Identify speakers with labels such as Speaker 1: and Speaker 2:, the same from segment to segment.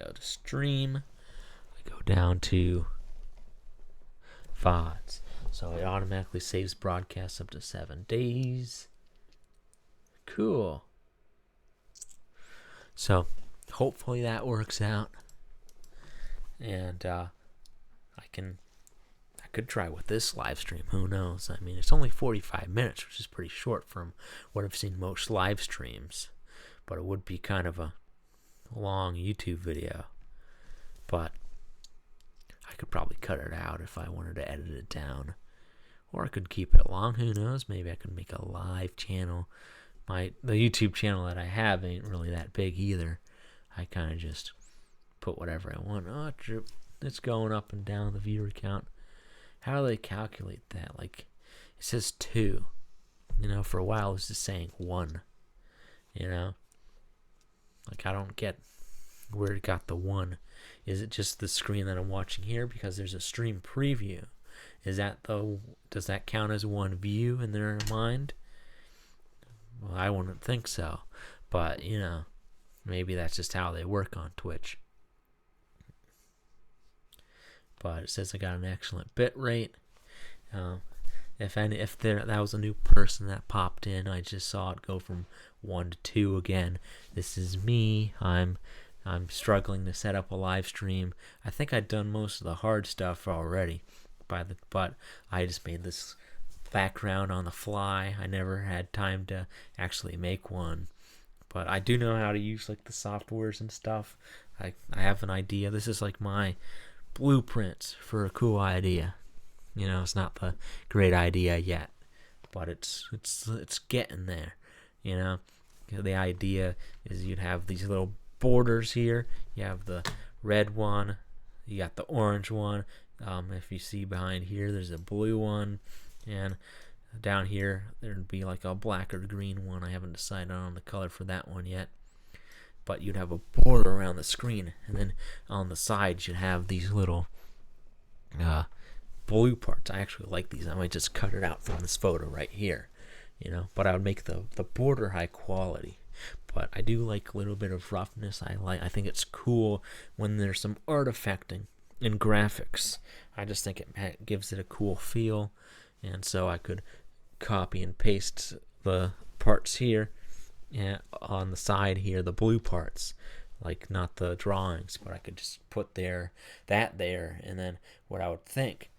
Speaker 1: go to stream. I go down to VODs. So it automatically saves broadcasts up to 7 days. Cool. So hopefully that works out. And I could try with this live stream. Who knows? I mean, it's only 45 minutes, which is pretty short from what I've seen most live streams. But it would be kind of a long YouTube video. But I could probably cut it out if I wanted to edit it down. Or I could keep it long. Who knows? Maybe I could make a live channel. The YouTube channel that I have ain't really that big either. I kind of just put whatever I want. Oh, it's going up and down the viewer count. How do they calculate that? Like, it says 2. For a while it was just saying 1. Like, I don't get where it got the 1. Is it just the screen that I'm watching here? Because there's a stream preview. Does that count as one view in their mind? Well, I wouldn't think so. But, maybe that's just how they work on Twitch. But it says I got an excellent bit rate. If that was a new person that popped in, I just saw it go from 1 to 2 again. This is me. I'm struggling to set up a live stream. I think I'd done most of the hard stuff already, but I just made this background on the fly. I never had time to actually make one, but I do know how to use like the softwares and stuff. I have an idea. This is like my blueprints for a cool idea. It's not the great idea yet, but it's getting there. The idea is you'd have these little borders here. You have the red one, you got the orange one. If you see behind here, there's a blue one, and down here there'd be like a black or green one. I haven't decided on the color for that one yet. But you'd have a border around the screen, and then on the sides you'd have these little blue parts. I actually like these. I might just cut it out from this photo right here, but I would make the border high quality. But I do like a little bit of roughness. I think it's cool when there's some artifacting in graphics. I just think it gives it a cool feel, and so I could copy and paste the parts here. Yeah, on the side here, the blue parts, like not the drawings, but I could just put that there, and then what I would think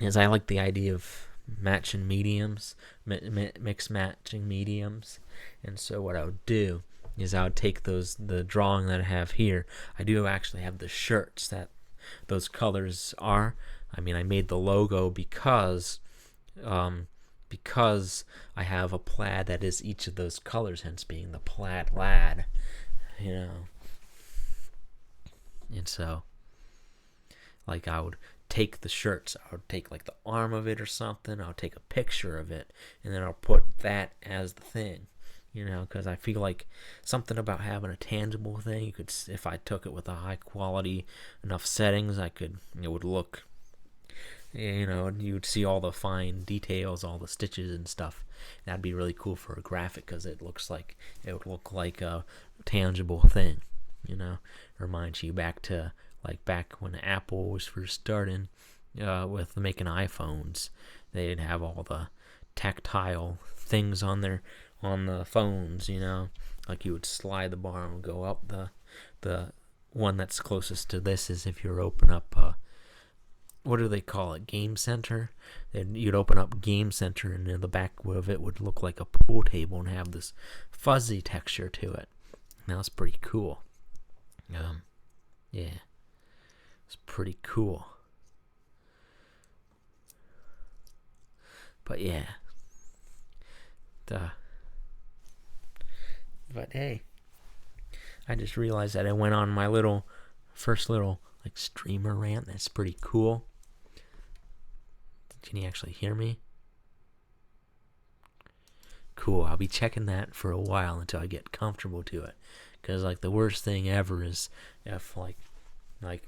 Speaker 1: is I like the idea of matching mediums, mix matching mediums, and so what I would do is I would take the drawing that I have here. I do actually have the shirts that those colors are. I mean, I made the logo because I have a plaid that is each of those colors, hence being the Plaid Lad, And so, like, I would take the shirts, I would take like the arm of it or something, I would take a picture of it, and then I'll put that as the thing, because I feel like something about having a tangible thing, if I took it with a high quality enough settings, it would look, and you would see all the fine details, all the stitches and stuff. That'd be really cool for a graphic, because it would look like a tangible thing. Reminds you back when Apple was first starting with making iPhones. They'd have all the tactile things on the phones. Like you would slide the bar and go up. The one that's closest to this is if you open up what do they call it? Game Center. Then you'd open up Game Center, and in the back of it would look like a pool table and have this fuzzy texture to it. Now it's pretty cool. Yeah, it's pretty cool. But yeah, but hey, I just realized that I went on my first little like streamer rant. That's pretty cool. Can you actually hear me? Cool. I'll be checking that for a while until I get comfortable to it. Because like the worst thing ever is if like I'm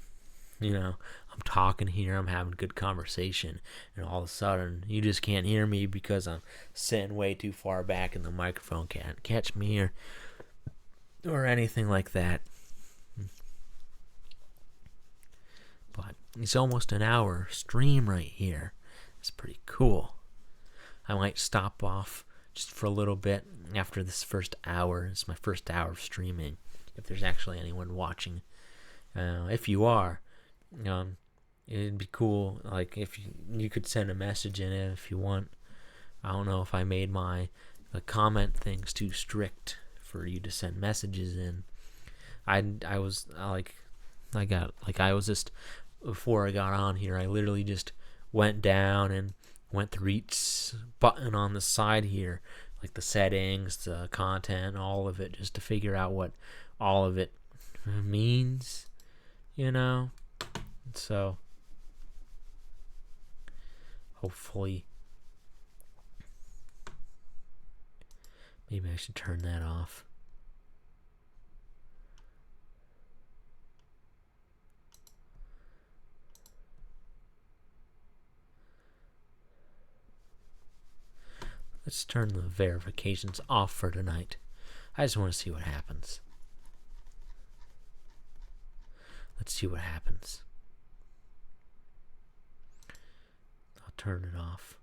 Speaker 1: talking here, I'm having good conversation, and all of a sudden you just can't hear me because I'm sitting way too far back and the microphone can't catch me or anything like that. it's almost an hour stream right here. It's pretty cool. I might stop off just for a little bit after this first hour. It's my first hour of streaming. If there's actually anyone watching, if you are, it'd be cool. Like if you could send a message in it if you want. I don't know if I made the comment things too strict for you to send messages in. I was just before I got on here, I literally just went down and went through each button on the side here, like the settings, the content, all of it, just to figure out what all of it means, So hopefully, maybe I should turn that off. Let's turn the verifications off for tonight. I just want to see what happens. Let's see what happens. I'll turn it off.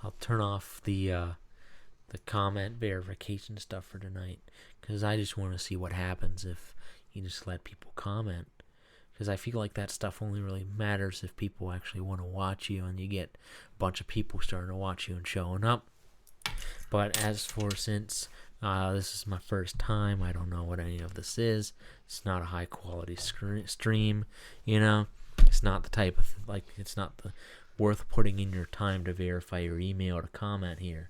Speaker 1: I'll turn off the comment verification stuff for tonight, because I just want to see what happens if you just let people comment. Because I feel like that stuff only really matters if people actually want to watch you, and you get a bunch of people starting to watch you and showing up. But as for since this is my first time, I don't know what any of this is. It's not a high quality stream, It's not the type of it's not the worth putting in your time to verify your email to comment here.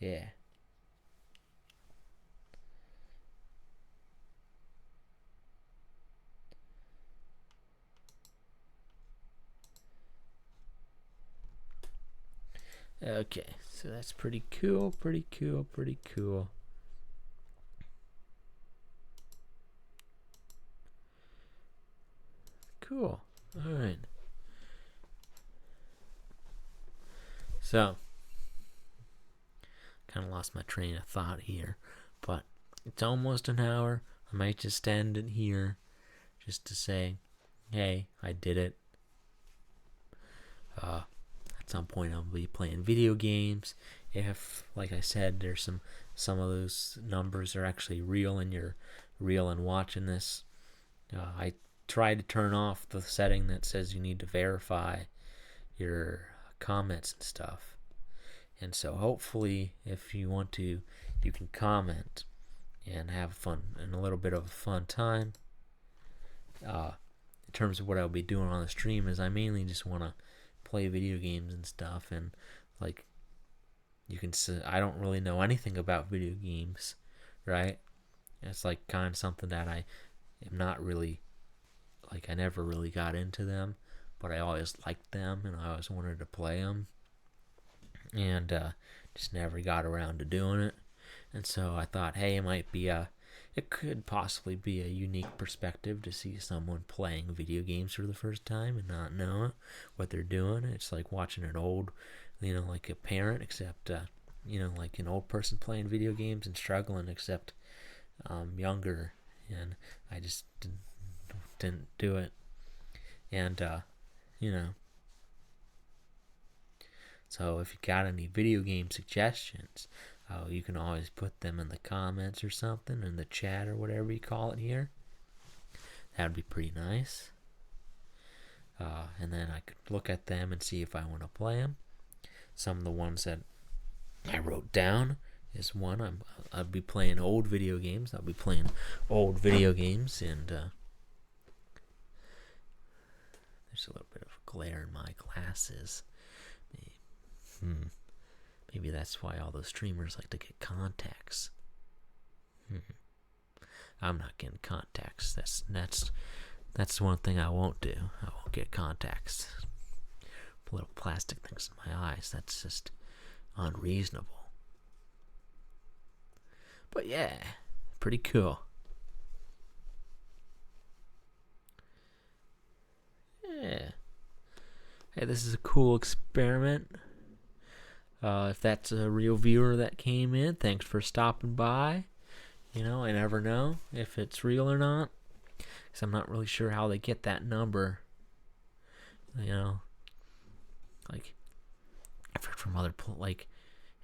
Speaker 1: Yeah. Okay, so that's pretty cool. Cool. All right. So, kind of lost my train of thought here, but it's almost an hour. I might just end it here just to say, hey, I did it. At some point I'll be playing video games. If, like I said, there's some of those numbers are actually real and you're real and watching this. I tried to turn off the setting that says you need to verify your comments and stuff. And so hopefully if you want to, you can comment and have fun and a little bit of a fun time. In terms of what I'll be doing on the stream is I mainly just want to play video games and stuff, and you can see I don't really know anything about video games, right? It's kind of something that I am not really I never really got into them, but I always liked them and I always wanted to play them, and just never got around to doing it. And so I thought, hey, it could possibly be a unique perspective to see someone playing video games for the first time and not know what they're doing. It's like watching an old, like a parent, except, like an old person playing video games and struggling, except younger. And I just didn't do it. And, so if you got any video game suggestions, you can always put them in the comments or something, in the chat or whatever you call it here. That would be pretty nice. And then I could look at them and see if I want to play them. Some of the ones that I wrote down is one. I'll be playing old video games. And there's a little bit of glare in my glasses. Maybe that's why all those streamers like to get contacts. I'm not getting contacts. That's one thing I won't do. I won't get contacts. Little plastic things in my eyes. That's just unreasonable. But yeah, pretty cool. Yeah. Hey, this is a cool experiment. If that's a real viewer that came in, thanks for stopping by. You know, I never know if it's real or not, because I'm not really sure how they get that number. You know, like, I've heard from other, like,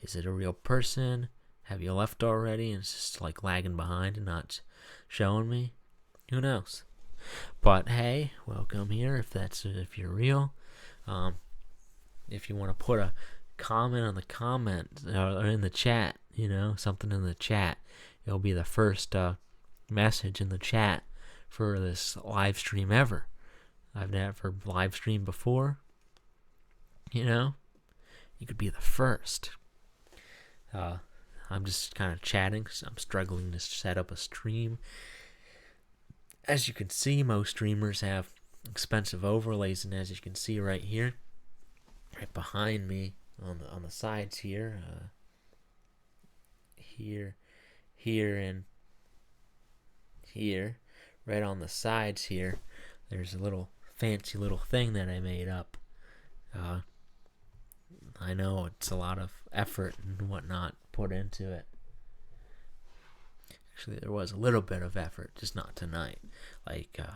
Speaker 1: is it a real person? Have you left already? And it's just like lagging behind and not showing me. Who knows? But hey, welcome here if you're real. If you want to put a comment on the comment or in the chat, you know, something in the chat, it'll be the first message in the chat for this live stream ever. I've never live streamed before. You know, you could be the first. I'm just kind of chatting. So I'm struggling to set up a stream. As you can see, most streamers have expensive overlays, and as you can see right here, right behind me on the sides here, here, and here, right on the sides here, there's a little fancy little thing that I made up. I know it's a lot of effort and whatnot put into it. Actually, there was a little bit of effort, just not tonight. Like, the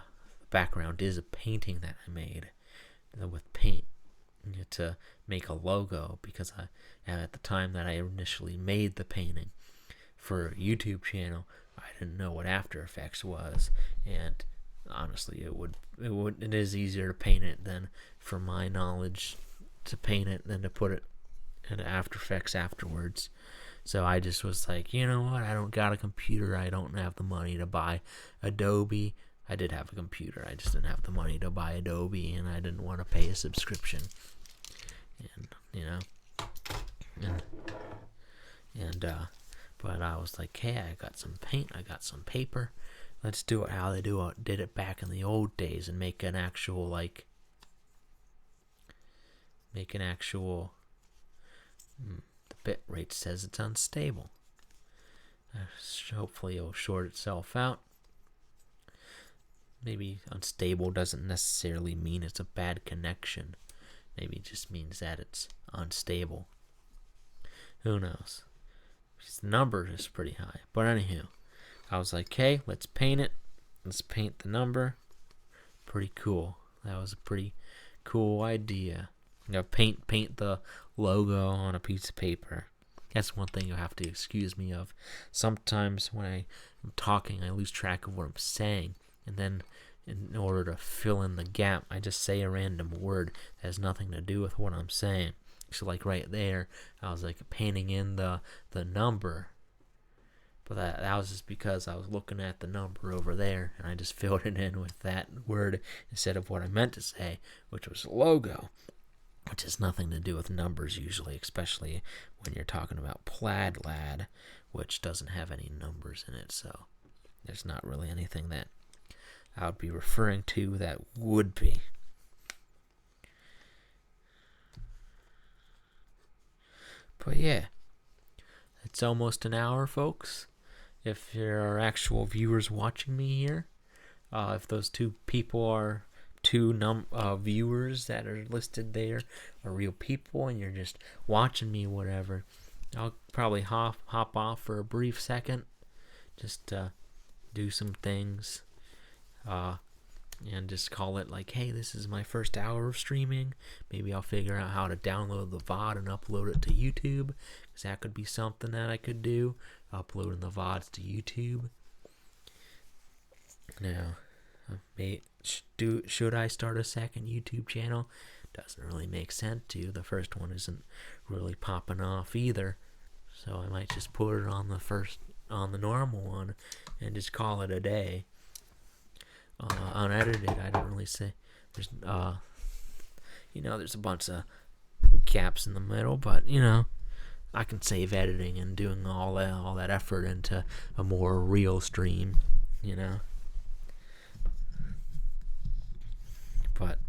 Speaker 1: background is a painting that I made with paint to make a logo, because at the time that I initially made the painting for a YouTube channel, I didn't know what After Effects was, and honestly, it is easier to paint it than, for my knowledge, to paint it than to put it in After Effects afterwards. So I just was like, you know what, I don't got a computer, I don't have the money to buy Adobe. I did have a computer, I just didn't have the money to buy Adobe, and I didn't want to pay a subscription. And, you know, but I was like, hey, I got some paint, I got some paper, let's do it how they did it back in the old days, and make an actual, the bit rate says it's unstable. Hopefully it'll sort itself out. Maybe unstable doesn't necessarily mean it's a bad connection. Maybe it just means that it's unstable. Who knows? Because the number is pretty high. But anywho, I was like, hey, let's paint it. Let's paint the number. Pretty cool. That was a pretty cool idea. You know, paint the logo on a piece of paper. That's one thing you'll have to excuse me of. Sometimes when I'm talking, I lose track of what I'm saying, and then in order to fill in the gap, I just say a random word that has nothing to do with what I'm saying. So like right there, I was like painting in the number, but that was just because I was looking at the number over there, and I just filled it in with that word instead of what I meant to say, which was logo, which has nothing to do with numbers usually, especially when you're talking about Plaid, which doesn't have any numbers in it, so there's not really anything that I would be referring to that would be. But yeah, it's almost an hour, folks. If there are actual viewers watching me here, if those two people are two viewers that are listed there are real people, and you're just watching me, whatever, I'll probably hop off for a brief second, just do some things, and just call it like, hey, this is my first hour of streaming. Maybe I'll figure out how to download the VOD and upload it to YouTube, because that could be something that I could do, uploading the VODs to YouTube. Now, should I start a second YouTube channel? Doesn't really make sense to. The first one isn't really popping off either, so I might just put it on the normal one and just call it a day. Unedited, I don't really say. There's there's a bunch of gaps in the middle, but I can save editing and doing all that effort into a more real stream, But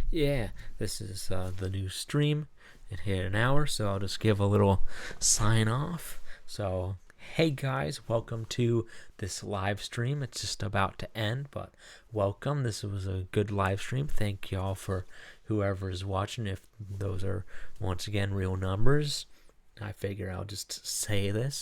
Speaker 1: yeah, this is the new stream. It hit an hour, so I'll just give a little sign off. So, hey guys, welcome to this live stream. It's just about to end, but welcome. This was a good live stream. Thank y'all for whoever is watching. If those are, once again, real numbers, I figure I'll just say this.